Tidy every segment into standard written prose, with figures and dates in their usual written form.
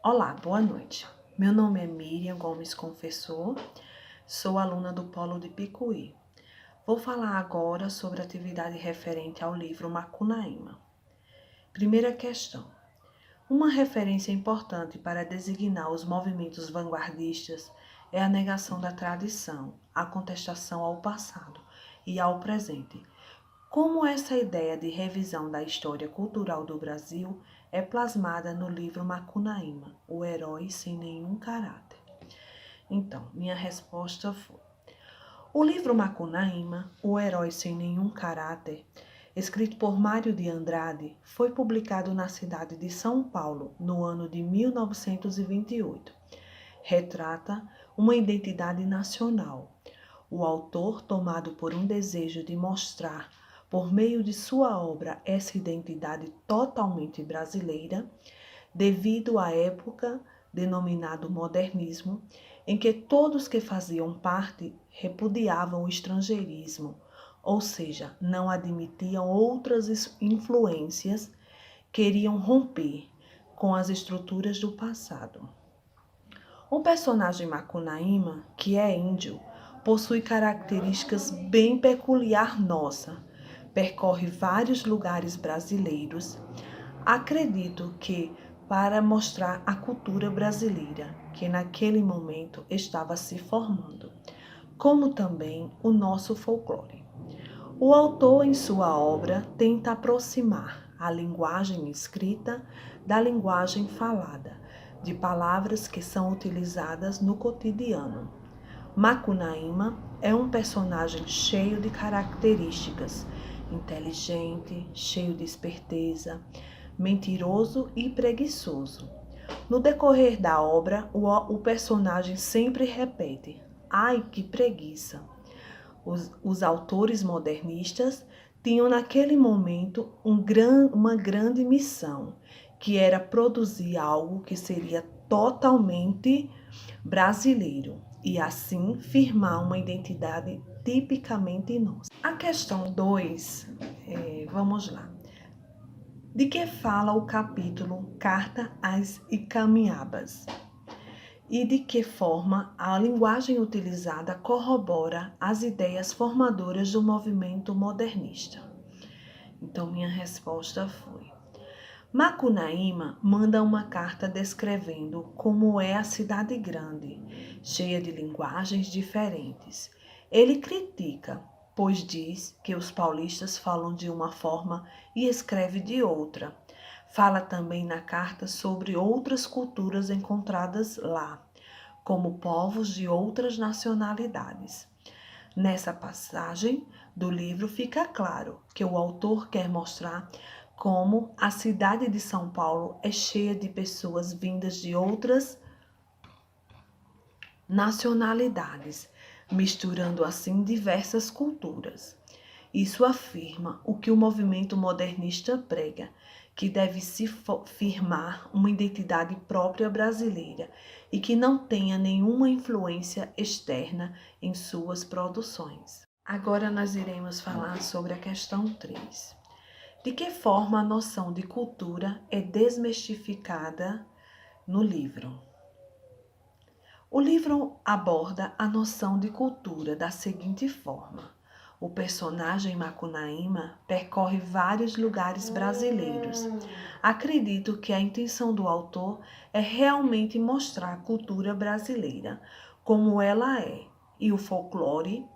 Olá, boa noite. Meu nome é Miriam Gomes Confessor, sou aluna do Polo de Picuí. Vou falar agora sobre a atividade referente ao livro Macunaíma. Primeira questão. Uma referência importante para designar os movimentos vanguardistas é a negação da tradição, a contestação ao passado e ao presente. Como essa ideia de revisão da história cultural do Brasil é plasmada no livro Macunaíma, O Herói Sem Nenhum Caráter. Então, minha resposta foi: o livro Macunaíma, O Herói Sem Nenhum Caráter, escrito por Mário de Andrade, foi publicado na cidade de São Paulo no ano de 1928. Retrata uma identidade nacional. O autor, tomado por um desejo de mostrar, por meio de sua obra, essa identidade totalmente brasileira, devido à época denominado modernismo, em que todos que faziam parte repudiavam o estrangeirismo, ou seja, não admitiam outras influências, queriam romper com as estruturas do passado. O personagem Macunaíma, que é índio, possui características bem peculiar nossa. Percorre vários lugares brasileiros. Acredito que para mostrar a cultura brasileira, que naquele momento estava se formando, como também o nosso folclore. O autor, em sua obra, tenta aproximar a linguagem escrita da linguagem falada, de palavras que são utilizadas no cotidiano. Macunaíma é um personagem cheio de características, inteligente, cheio de esperteza, mentiroso e preguiçoso. No decorrer da obra, o personagem sempre repete: "Ai, que preguiça!". Os autores modernistas tinham naquele momento uma grande missão, que era produzir algo que seria totalmente brasileiro e assim firmar uma identidade tipicamente nossa. A questão 2, vamos lá. De que fala o capítulo Carta às Icamiabas? E de que forma a linguagem utilizada corrobora as ideias formadoras do movimento modernista? Então, minha resposta foi: Macunaíma manda uma carta descrevendo como é a cidade grande, cheia de linguagens diferentes. Ele critica, pois diz que os paulistas falam de uma forma e escreve de outra. Fala também na carta sobre outras culturas encontradas lá, como povos de outras nacionalidades. Nessa passagem do livro fica claro que o autor quer mostrar como a cidade de São Paulo é cheia de pessoas vindas de outras nacionalidades, misturando assim diversas culturas. Isso afirma o que o movimento modernista prega, que deve se firmar uma identidade própria brasileira e que não tenha nenhuma influência externa em suas produções. Agora nós iremos falar sobre a questão 3. De que forma a noção de cultura é desmistificada no livro? O livro aborda a noção de cultura da seguinte forma: o personagem Macunaíma percorre vários lugares brasileiros. Acredito que a intenção do autor é realmente mostrar a cultura brasileira, como ela é, e o folclore,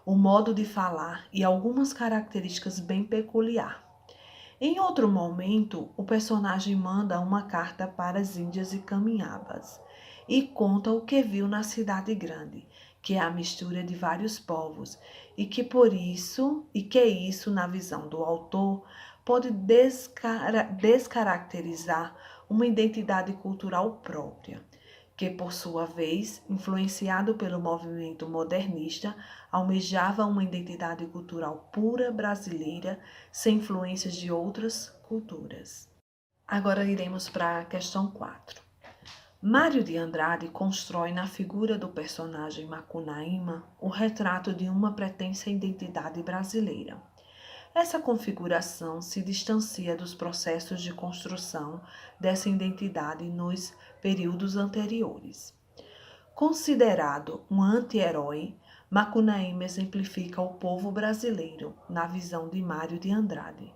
o modo de falar e algumas características bem peculiar. Em outro momento, o personagem manda uma carta para as Índias e Caminhabas e conta o que viu na cidade grande, que é a mistura de vários povos, e que isso, na visão do autor, pode descaracterizar uma identidade cultural própria, que, por sua vez, influenciado pelo movimento modernista, almejava uma identidade cultural pura brasileira, sem influências de outras culturas. Agora iremos para a questão 4. Mário de Andrade constrói na figura do personagem Macunaíma o retrato de uma pretensa identidade brasileira. Essa configuração se distancia dos processos de construção dessa identidade nos períodos anteriores. Considerado um anti-herói, Macunaíma exemplifica o povo brasileiro na visão de Mário de Andrade.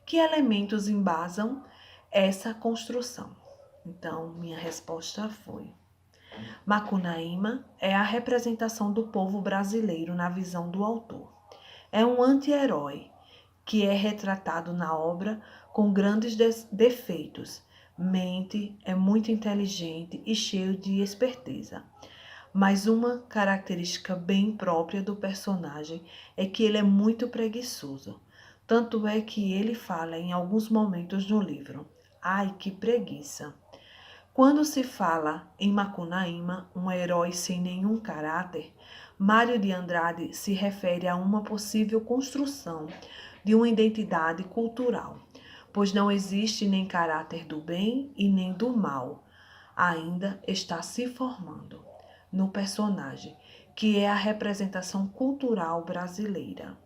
Que elementos embasam essa construção? Então, minha resposta foi: Macunaíma é a representação do povo brasileiro na visão do autor. É um anti-herói que é retratado na obra com grandes defeitos. Mente, é muito inteligente e cheio de esperteza. Mas uma característica bem própria do personagem é que ele é muito preguiçoso. Tanto é que ele fala em alguns momentos no livro: "Ai, que preguiça!". Quando se fala em Macunaíma, um herói sem nenhum caráter, Mário de Andrade se refere a uma possível construção de uma identidade cultural, pois não existe nem caráter do bem e nem do mal. Ainda está se formando no personagem, que é a representação cultural brasileira.